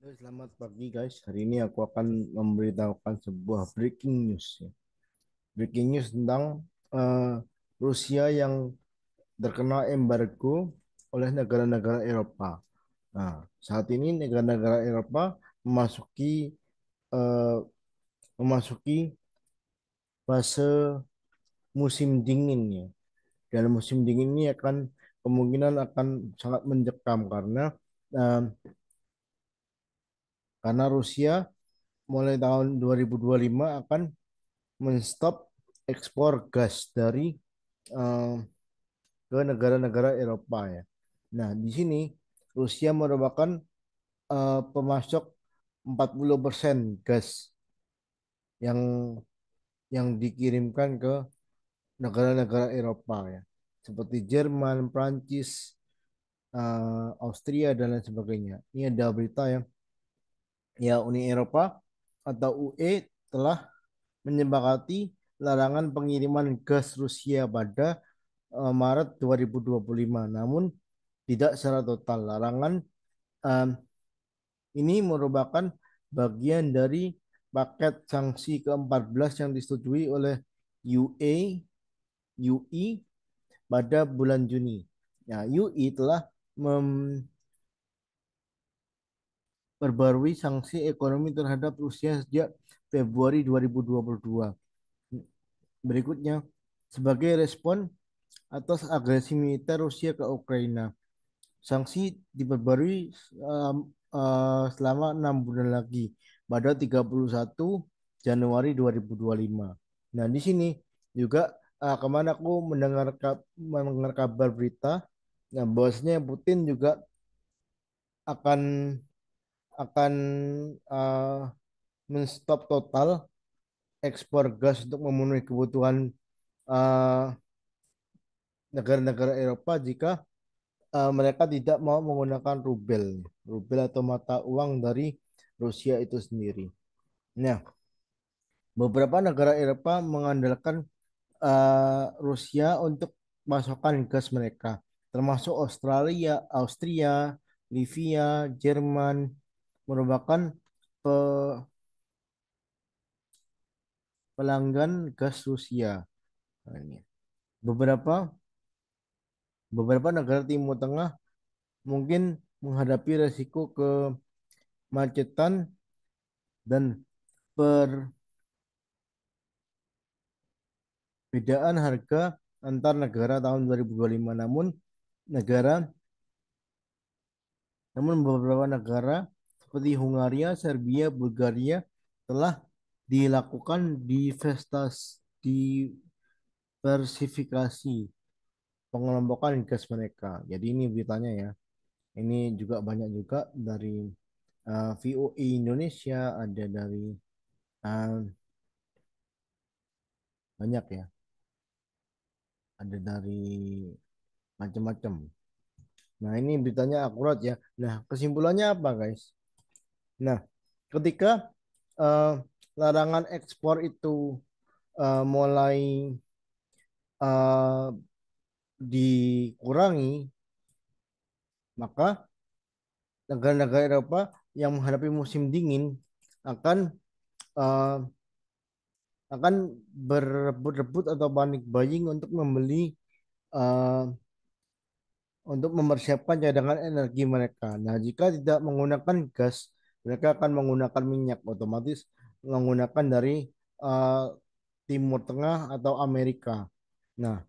Selamat pagi guys. Hari ini aku akan memberitahukan sebuah breaking news ya. Breaking news tentang eh, Rusia yang terkena embargo oleh negara-negara Eropa. Nah, saat ini negara-negara Eropa eh, memasuki fase musim dingin ya. Dan musim dingin ini kemungkinan akan sangat mencekam eh, karena Rusia mulai tahun 2025 akan menstop ekspor gas dari eh, ke negara-negara Eropa ya. Nah, di sini Rusia merupakan pemasok 40% gas yang dikirimkan ke negara-negara Eropa ya. Seperti Jerman, Prancis, Austria dan lain sebagainya. Ini ada berita ya Uni Eropa atau UE telah menyepakati larangan pengiriman gas Rusia pada Maret 2025. Namun tidak secara total. Larangan um, ini merupakan bagian dari paket sanksi ke-14 yang disetujui oleh UI pada bulan Juni. Nah, UI telah memperbarui sanksi ekonomi terhadap Rusia sejak Februari 2022. Berikutnya, sebagai respon atas agresi militer Rusia ke Ukraina, sanksi diperbarui selama 6 bulan lagi pada 31 Januari 2025. Nah, di sini juga kemarin aku mendengar kabar berita bahwasanya Putin juga akan akan uh, menstop total ekspor gas untuk memenuhi kebutuhan uh, negara-negara Eropa jika mereka tidak mau menggunakan rubel atau mata uang dari Rusia itu sendiri. Nah, beberapa negara Eropa mengandalkan Rusia untuk pasokan gas mereka, termasuk Austria, Livia, Jerman merupakan pe- pelanggan gas Rusia. Nah, ini. Beberapa beberapa negara Timur Tengah mungkin menghadapi resiko kemacetan dan perbedaan harga antar negara tahun 2025. Negara namun beberapa negara seperti Hungaria, Serbia, Bulgaria telah dilakukan diversifikasi pengelompokan gas mereka. Jadi ini beritanya ya. Ini juga banyak juga dari VOI Indonesia, ada dari uh, banyak ya, ada dari macam-macam. Nah, ini beritanya akurat ya. Nah, kesimpulannya apa, guys? Nah, ketika eh, larangan ekspor itu mulai eh, dikurangi, maka negara-negara Eropa yang menghadapi musim dingin akan eh, akan berebut-rebut atau panik buying untuk eh, untuk mempersiapkan cadangan energi mereka. Nah, jika tidak menggunakan gas, mereka akan menggunakan minyak, otomatis menggunakan dari eh, Timur Tengah atau Amerika. Nah,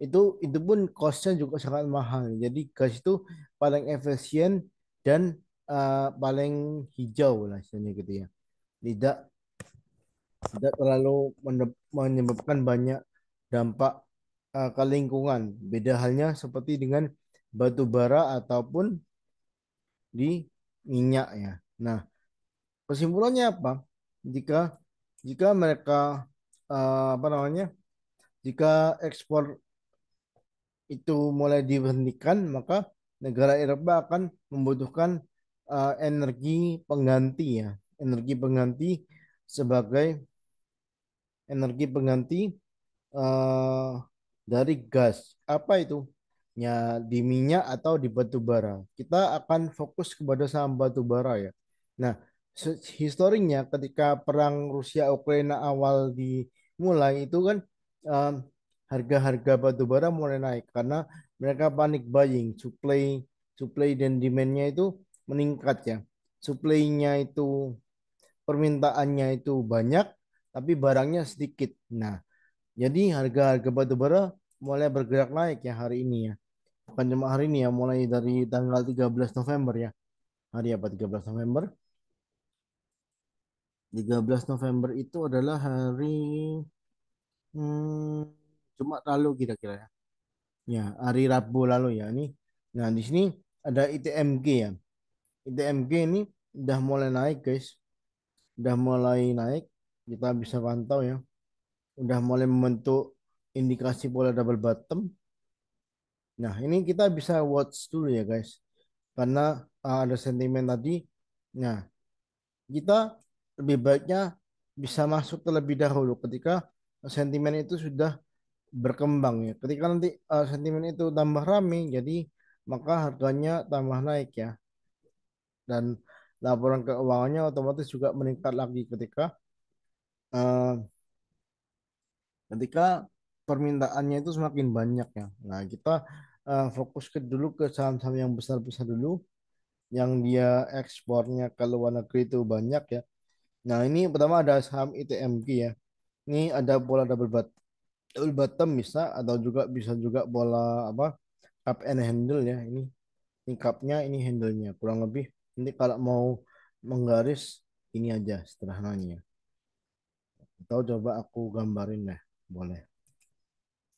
itu pun cost-nya juga sangat mahal. Jadi gas itu paling efisien dan paling hijau lah istilahnya gitu ya. Tidak tidak terlalu menyebabkan banyak dampak ke lingkungan. Beda halnya seperti dengan batu bara ataupun di minyak ya. Nah, kesimpulannya apa? Jika jika mereka apa namanya? Jika ekspor itu mulai dihentikan, maka negara Eropa akan membutuhkan energi pengganti ya, energi pengganti sebagai energi pengganti eh, dari gas. Apa itu? Ya di minyak atau di batu bara. Kita akan fokus kepada saham batu bara ya. Nah, historinya ketika perang Rusia Ukraina awal dimulai itu kan em, harga-harga batu bara mulai naik karena mereka panik buying, supply supply dan demand-nya itu meningkat ya. Supply-nya itu permintaannya itu banyak tapi barangnya sedikit. Nah, jadi harga-harga batu bara mulai bergerak naik ya hari ini ya. Bukan cuma hari ini ya, mulai dari tanggal 13 November ya. Hari apa 13 November? 13 November itu adalah hari hmm, Jumat lalu kira-kira ya. Ya, hari Rabu lalu ya ini. Nah, di sini ada ITMG ya. ITMG ini udah mulai naik, guys. Udah mulai naik. Kita bisa pantau ya. Udah mulai membentuk indikasi pola double bottom. Nah, ini kita bisa watch dulu ya, guys. Karena ada sentimen tadi. Nah, kita lebih baiknya bisa masuk terlebih dahulu ketika sentimen itu sudah berkembang ya. Ketika nanti sentimen itu tambah ramai, jadi maka harganya tambah naik ya. Dan laporan keuangannya otomatis juga meningkat lagi uh, ketika permintaannya itu semakin banyak ya. Nah, kita fokus ke dulu ke saham-saham yang besar-besar dulu, yang dia ekspornya ke luar negeri itu banyak ya. Nah, ini pertama ada saham ITMG ya. Ini ada pola double bottom bisa atau juga bisa juga pola apa cup and handle ya. Ini cupnya, ini handle-nya kurang lebih. Nanti kalau mau menggaris ini aja sederhananya. Atau coba aku gambarin deh, boleh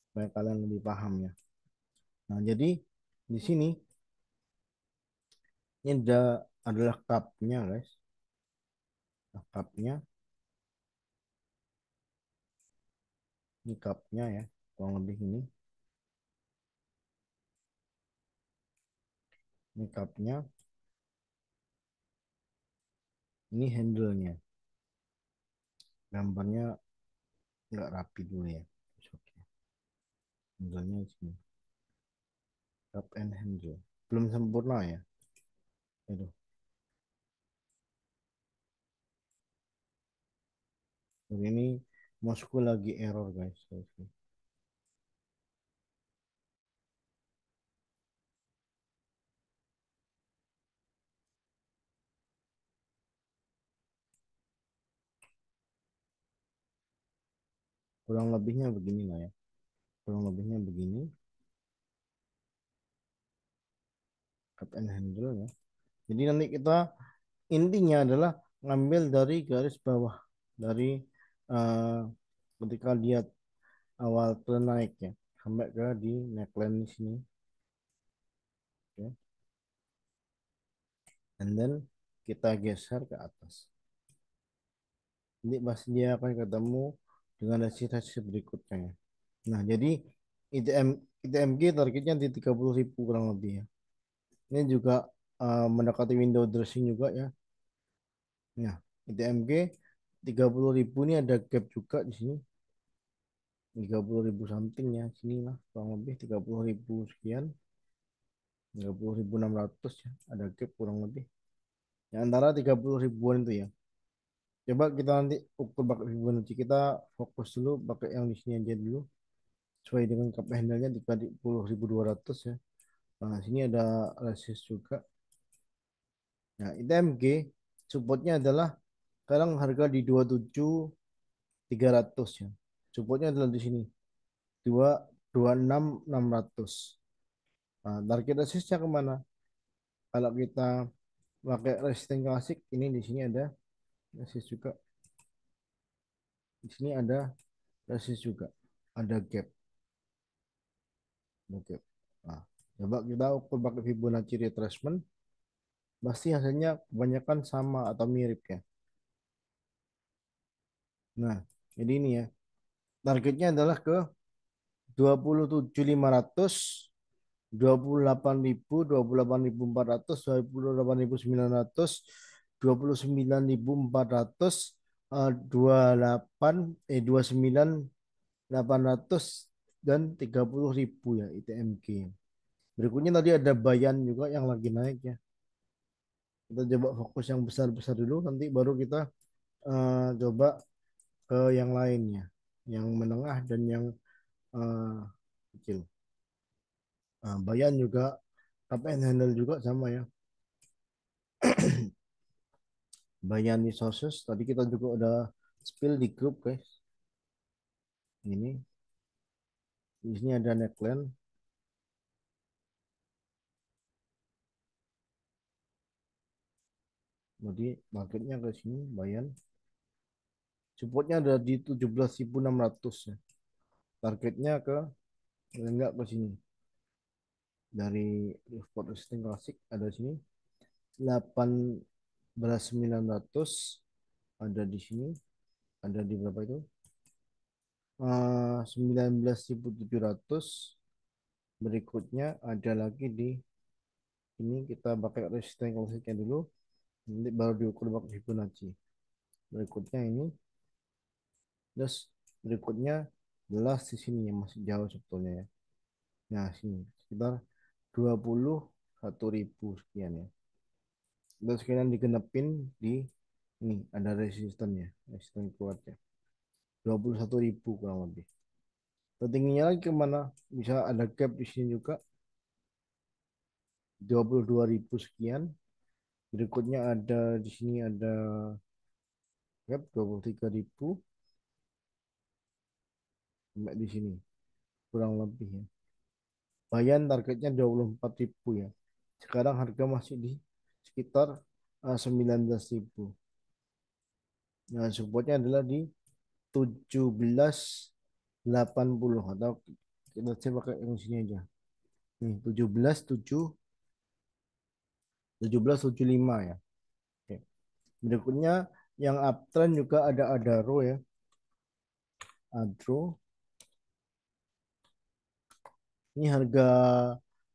supaya kalian lebih paham ya. Nah, jadi di sini ini adalah cupnya guys. Nah, cupnya, ini cupnya ya, kurang lebih ini. Ini cupnya, ini handle-nya. Gambarnya nggak rapi dulu ya. Oke. Handle-nya di sini. Cup and handle. Belum sempurna ya. Aduh, ini mousku lagi error guys. Oke. Kurang lebihnya begini lah ya. Kurang lebihnya begini. Cup and handle ya. Jadi nanti kita intinya adalah ngambil dari garis bawah dari eh, ketika dia awal turun naik ya sampai ke di neckline di sini, ya. And then kita geser ke atas. Nanti pasti dia akan ketemu dengan resistensi berikutnya ya. Nah, jadi ITM ITMG targetnya di 30.000 kurang lebih ya. Ini juga mendekati window dressing juga ya. Nah, ITMG 30.000 ini ada gap juga di sini. 30.000 something ya sini lah kurang lebih 30.000 sekian, 30.600 ya, ada gap kurang lebih ya antara 30 ribuan itu ya. Coba kita nanti ukur pakai Fibonacci, kita fokus dulu pakai yang di sini aja dulu sesuai dengan cup handle-nya 30.200 ya. Nah, sini ada resist juga. Nah, ITMG supportnya adalah sekarang harga di 27.300 ya. Supportnya adalah di sini 26.600. Nah, target resistnya kemana? Kalau kita pakai resistance klasik, ini di sini ada resist juga. Di sini ada resist juga. Ada gap. Oke. Nah, coba kita ukur pakai Fibonacci retracement. Pasti hasilnya kebanyakan sama atau mirip ya. Nah, jadi ini ya. Targetnya adalah ke 27.500, 28.000, 28.400, 29.400, 29.800 dan 30.000 ya ITMG. Berikutnya tadi ada Bayan juga yang lagi naik ya. Kita coba fokus yang besar-besar dulu, nanti baru kita coba ke yang lainnya, yang menengah dan yang eh, kecil. Bayan juga, up and handle juga sama ya. Bayan resources, tadi kita juga udah spill di grup guys. Ini, di sini ada neckline, jadi marketnya ke sini, Bayan. Supportnya ada di 17.600 ya. Targetnya ke enggak ke sini. Dari support resistant klasik ada sini 18.900, ada di sini, ada di berapa itu? 19.700. Berikutnya ada lagi di ini, kita pakai resisten klasiknya dulu, nanti baru diukur pakai Fibonacci. Berikutnya ini, terus berikutnya jelas di sini yang masih jauh sebetulnya ya. Nah, sini sekitar 21.000 sekian ya. Terus sekalian digenepin di ini ada resistennya, resisten kuatnya 21.000 kurang lebih. Tertingginya lagi kemana? Bisa ada gap di sini juga 22.000 sekian. Berikutnya ada di sini ada gap 23.000 sampai di sini kurang lebih ya. Bayan targetnya 24.000 ya. Sekarang harga masih di sekitar 19.000. Nah, supportnya adalah di 17.80 atau kita cek pakai yang sini aja. Nih, 17.lima ya. Oke. Berikutnya yang uptrend juga ada Adaro ya. Adro. Ini harga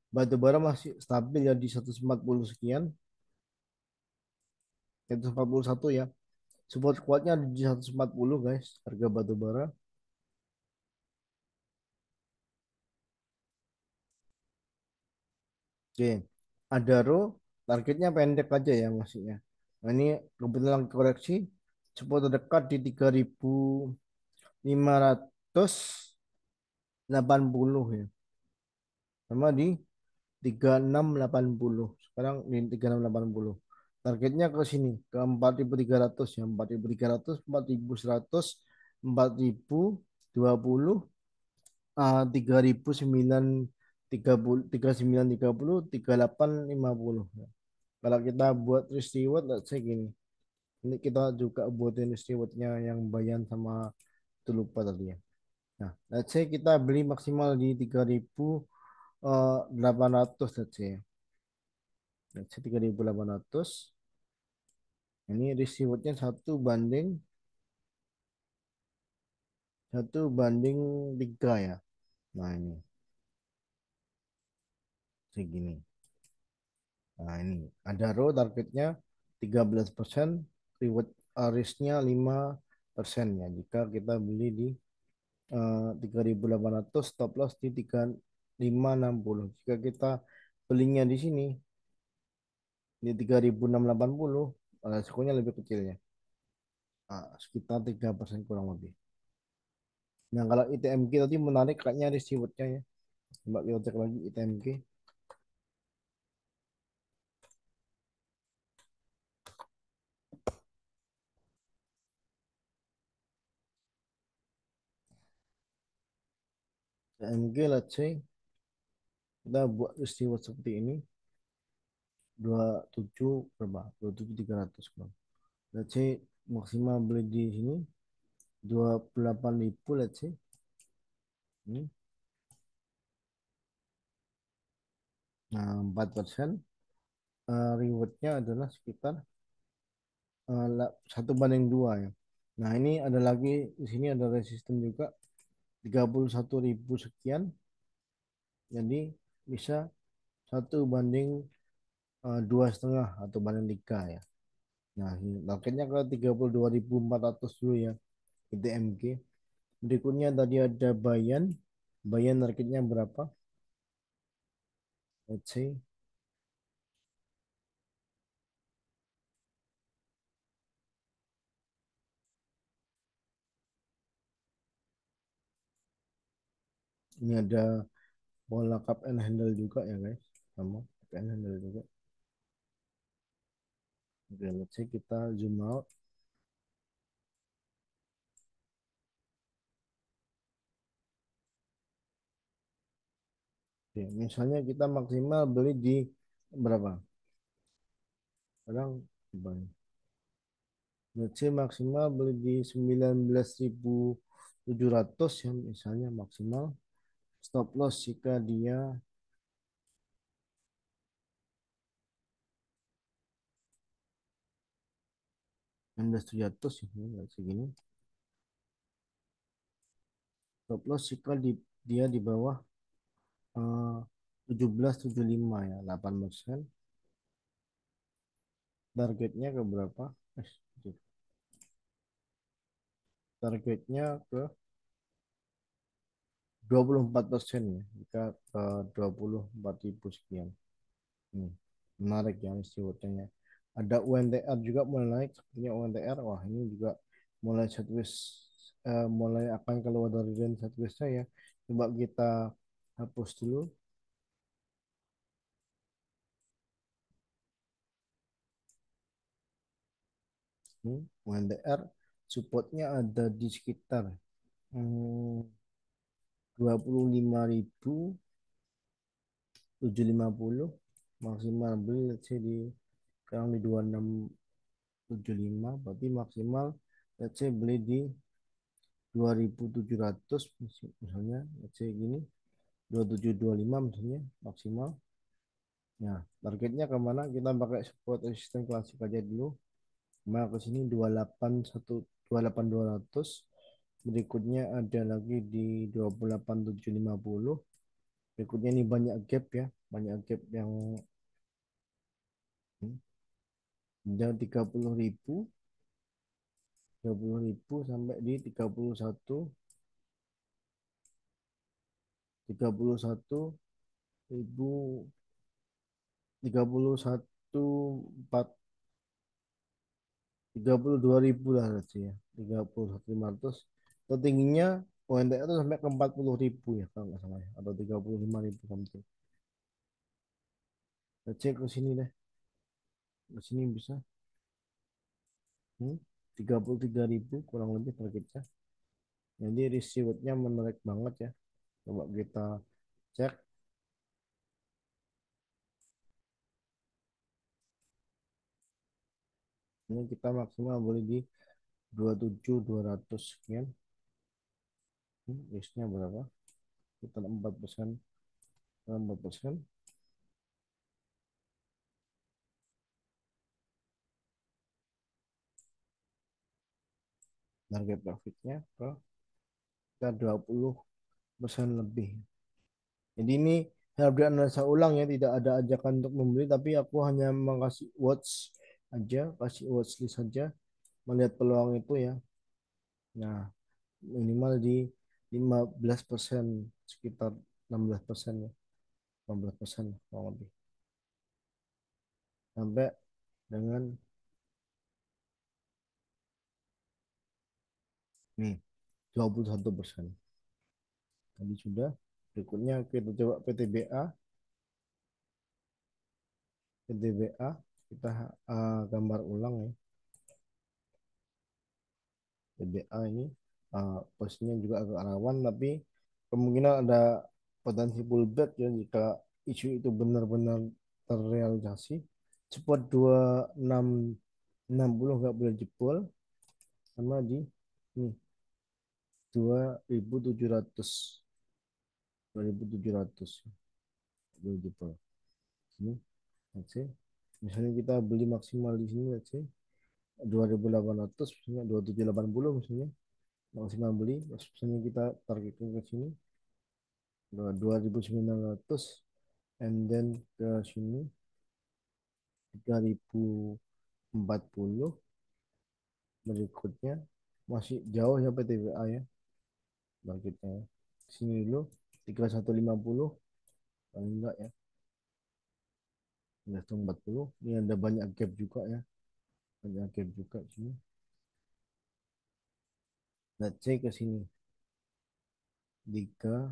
batu bara masih stabil ya di 140 sekian. 141 ya. Support kuatnya ada di 140 guys, harga batu bara. Oke. Adaro targetnya pendek aja ya maksudnya. Nah, ini kebetulan koreksi support terdekat di 3.580 ya. Sama di 3680. Sekarang di 3680. Targetnya ke sini ke 4.300 ya, 4.300, 4.100, 4.020, 3.930, 3.850. Kalau kita buat risk reward, let's say gini. Ini kita juga buatin risk rewardnya yang bayan sama itu lupa tadi ya. Nah, let's say kita beli maksimal di 3.800 let's say. Let's say 3.800. Ini risk rewardnya satu banding 3 ya. Nah ini segini. Nah ini ada row targetnya 13%, reward risknya 5% ya. Jika kita beli di 3.800, stop loss di 3.560. Jika kita belinya di sini di 3.680, resikonya lebih kecil ya. Sekitar 3% kurang lebih. Nah kalau ITMG tadi menarik kayaknya rewardnya ya. Coba kita cek lagi ITMG. ITMG let's say kita buat reward seperti ini 27 berapa? 27.300 kan. Let's say maksimal beli di sini 28.000 let's say. Ini. Nah, 4%, rewardnya adalah sekitar 1 banding 2 ya. Nah, ini ada lagi di sini ada resisten juga 31.000 sekian. Jadi bisa 1 banding 2,5 atau banding 3 ya. Nah, ini targetnya ke 32.400 dulu ya ITMG. Berikutnya tadi ada Bayan. Bayan targetnya berapa? Let's say Ini ada bola cup and handle juga ya guys, sama cup and handle juga. Oke, let's say kita zoom out. Oke, misalnya kita maksimal beli di berapa? Sekarang coba. Let's say maksimal beli di 19.700 ya misalnya maksimal. Stop loss jika dia 19.700 ya, segini. Stop loss jika dia di bawah 17.75 ya, 8%. Targetnya ke berapa? Eh, targetnya ke 24% ya, jika ke 24.000 sekian. Hmm, menarik ya istiwanya. Ada UNTR juga mulai naik, sepertinya UNTR. Wah, ini juga mulai sideways, mulai akan keluar dari range sideways-nya ya. Coba kita hapus dulu. Ini UNTR supportnya ada di sekitar 25.750, maksimal beli let's say di sekarang di 2675, berarti maksimal let's say beli di 2700 misalnya, let's say gini 2725 misalnya maksimal. Nah, targetnya kemana? Kita pakai support resistance klasik aja dulu. Nah, ke sini 28200. Berikutnya ada lagi di 28750. Berikutnya ini banyak gap ya, banyak gap yang yang 30.000, 30.000 sampai di 31.000, 32.000 lah berarti ya, 31.500. Tertingginya UNTR itu sampai ke 40.000 ya kalau nggak salah ya, atau 35.000 something. Kita cek ke sini deh, ke sini bisa 33.000 kurang lebih targetnya. Jadi rewardnya menarik banget ya. Coba kita cek. Ini kita maksimal boleh di 27.200 sekian. Risknya berapa? Kita 4%, 4%. Target profitnya ke kita 20% lebih. Jadi ini harus dianalisa ulang ya, tidak ada ajakan untuk membeli, tapi aku hanya mengasih watch aja, kasih watch list saja, melihat peluang itu ya. Nah, minimal di 15%, sekitar 16% ya, 15% kurang lebih. Sampai dengan nih 21%. Tadi sudah. Berikutnya kita coba PTBA. PTBA kita gambar ulang ya. PTBA ini posisinya juga agak rawan, tapi kemungkinan ada potensi pullback ya jika isu itu benar-benar terrealisasi. Support 2660 nggak boleh jebol, sama di nih 2700, 2700 boleh jebol. Sini, let's say. Misalnya kita beli maksimal di sini, let's say 2.800, misalnya 2780 misalnya maksimal beli. Misalnya kita targetkan ke sini 2.900, and then ke sini 3.040. Berikutnya masih jauh ya PTBA ya targetnya. Sini dulu 3150 paling enggak ya, 40. Ini ada banyak gap juga ya, banyak gap juga sini. Let's say ke sini 3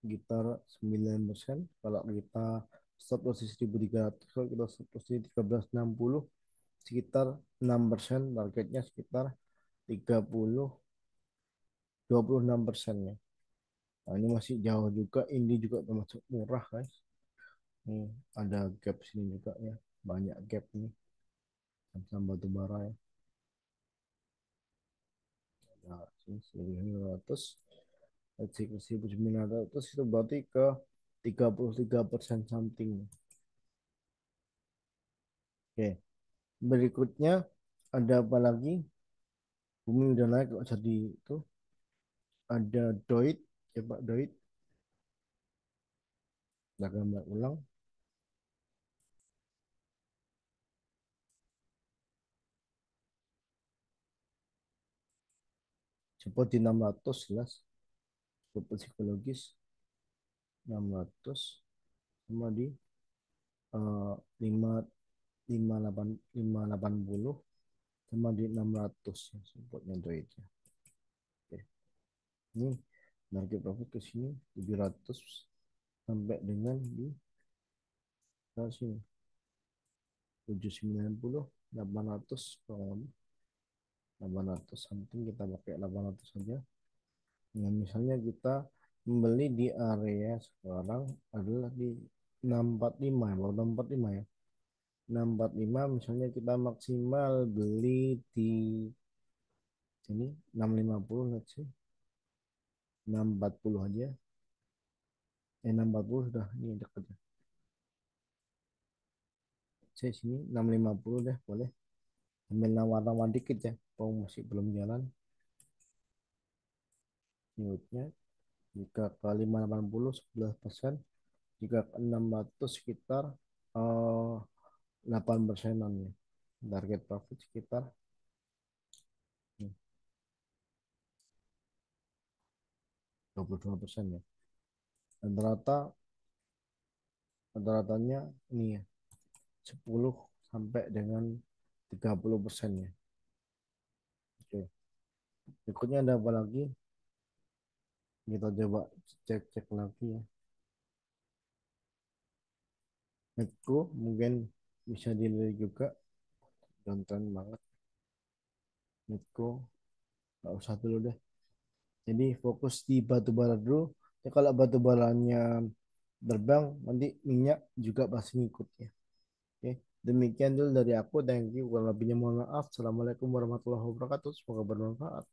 sekitar 9%. Kalau kita stop loss di 1300, kalau kita stop loss di 1360 sekitar 6%, targetnya sekitar 30 26% ya. Nah, ini masih jauh juga, ini juga termasuk murah guys. Nih, ada gap sini juga ya, banyak gap nih sama batu bara ya. Nah, sini 1.900, ke 1.900 itu berarti ke 33% something. Oke, berikutnya ada apa lagi? Bumi udah naik kok jadi itu. Ada Doit, coba Doit, udah gambar ulang. Coba di 600 jelas, coba psikologis 600 sama di eh, 5 580 sama di 600 ya supportnya Doit ya. Oke. Ini target profit ke sini 700 sampai dengan di sini 790 800 kurang lebih 800 something, kita pakai 800 saja. Nah, misalnya kita membeli di area sekarang adalah di 645 ya, baru 645 ya. 645 misalnya kita maksimal beli di sini 650, let's see. 640 aja. 640 sudah ini dekat ya. Saya sini 650 deh, boleh. Ambil nawar-nawar dikit ya. Oh, masih belum jalan. Newtnya jika ke 580 11%, jika ke 600 sekitar eh, 8 persenan ya. Target profit sekitar 22% ya. Dan rata-ratanya ini ya 10 sampai dengan 30% ya. Oke. Berikutnya ada apa lagi? Kita coba cek-cek lagi ya. Neko mungkin bisa dilihat juga, jantan banget. Neko nggak usah dulu deh. Jadi fokus di batu bara dulu. Ya, kalau batu baranya terbang, nanti minyak juga pasti ngikut ya. Oke, demikian dulu dari aku. Thank you. Kalau lebihnya mohon maaf. Assalamualaikum warahmatullahi wabarakatuh. Semoga bermanfaat.